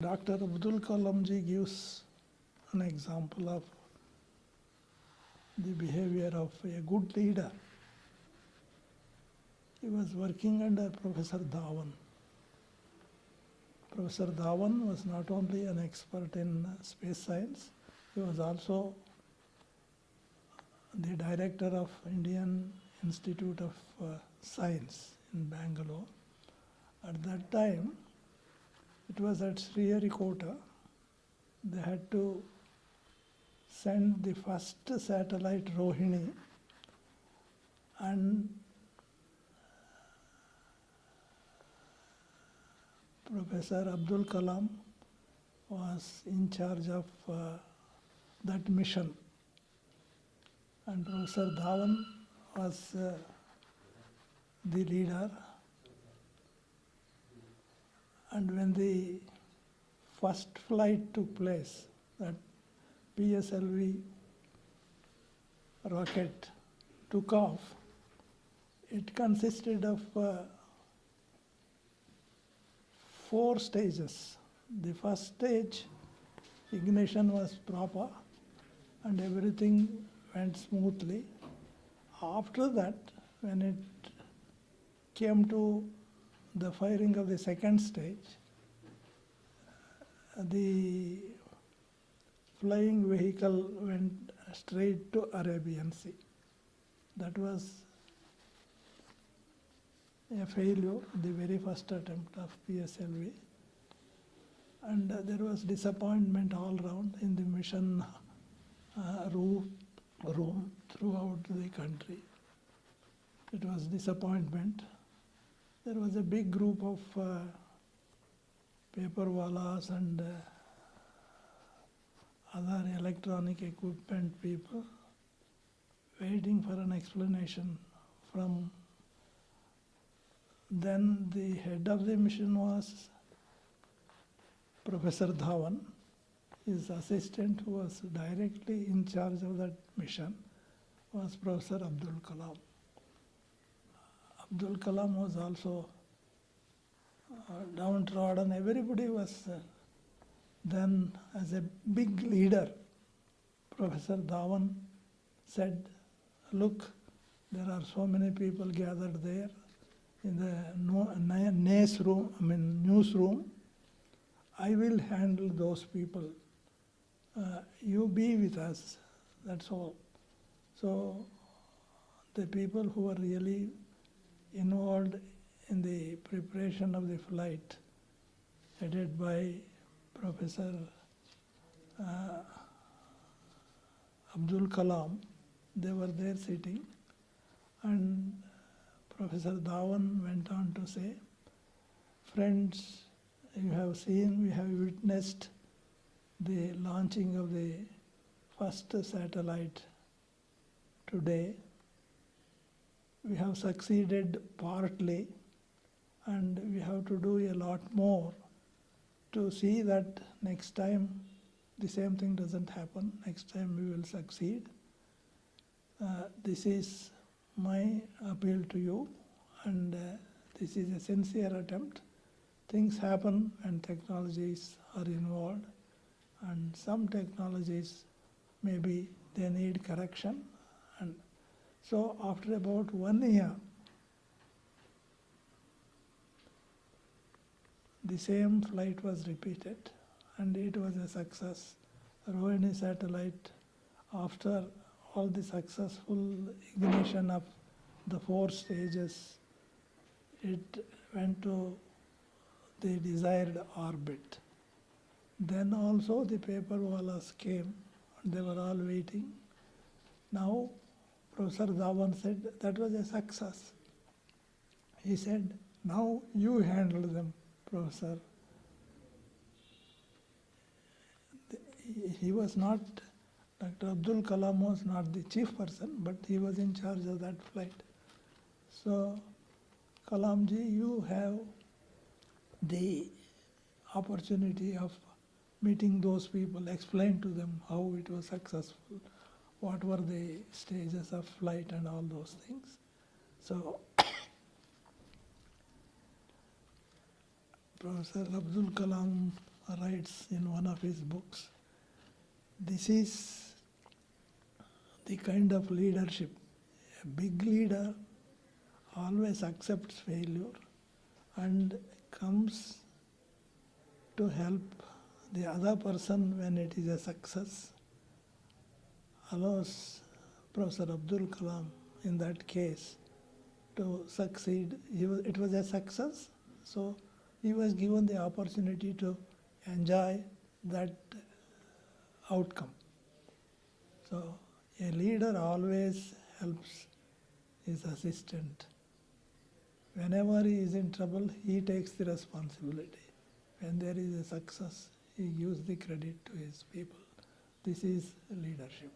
Dr. Abdul Kalam ji gives an example of the behavior of a good leader. He was working under Professor Dhawan. Professor Dhawan was not only an expert in space science, he was also the director of Indian Institute of Science in Bangalore. At that time, it was at Sriharikota. They had to send the first satellite Rohini, and Professor Abdul Kalam was in charge of that mission, and Professor Dhawan was the leader. And when the first flight took place, that PSLV rocket took off, it consisted of 4 stages. The first stage, ignition was proper and everything went smoothly. After that, when it came to the firing of the second stage, the flying vehicle went straight to Arabian Sea. That was a failure, the very first attempt of PSLV. And there was disappointment all round in the mission room throughout the country. It was disappointment. There was a big group of paper wallas and other electronic equipment people waiting for an explanation from. Then the head of the mission was Professor Dhawan. His assistant, who was directly in charge of that mission, was Professor Abdul Kalam. Abdul Kalam was also downtrodden. Everybody was then, as a big leader, Professor Dhawan said, "Look, there are so many people gathered there in the newsroom. I will handle those people. You be with us, that's all." So the people who were really involved in the preparation of the flight, headed by Professor Abdul Kalam, they were there sitting, and Professor Dhawan went on to say, "Friends, you have seen, we have witnessed the launching of the first satellite today. We have succeeded partly, and we have to do a lot more to see that next time the same thing doesn't happen. Next time we will succeed. This is my appeal to you, and this is a sincere attempt. Things happen and technologies are involved, and some technologies maybe they need correction." And so after about 1 year, the same flight was repeated, and it was a success. Rohini satellite, after all the successful ignition of the 4 stages, it went to the desired orbit. Then also the paper wallas came, and they were all waiting. Now Professor Dhawan said that was a success. He said, "Now you handle them, Professor." He was not, Dr. Abdul Kalam was not the chief person, but he was in charge of that flight. So, Kalamji, you have the opportunity of meeting those people, explain to them how it was successful, what were the stages of flight and all those things. So Professor Abdul Kalam writes in one of his books, this is the kind of leadership. A big leader always accepts failure and comes to help the other person when it is a success, allows Professor Abdul Kalam in that case to succeed. It was a success, so he was given the opportunity to enjoy that outcome. So a leader always helps his assistant. Whenever he is in trouble, he takes the responsibility. When there is a success, he gives the credit to his people. This is leadership.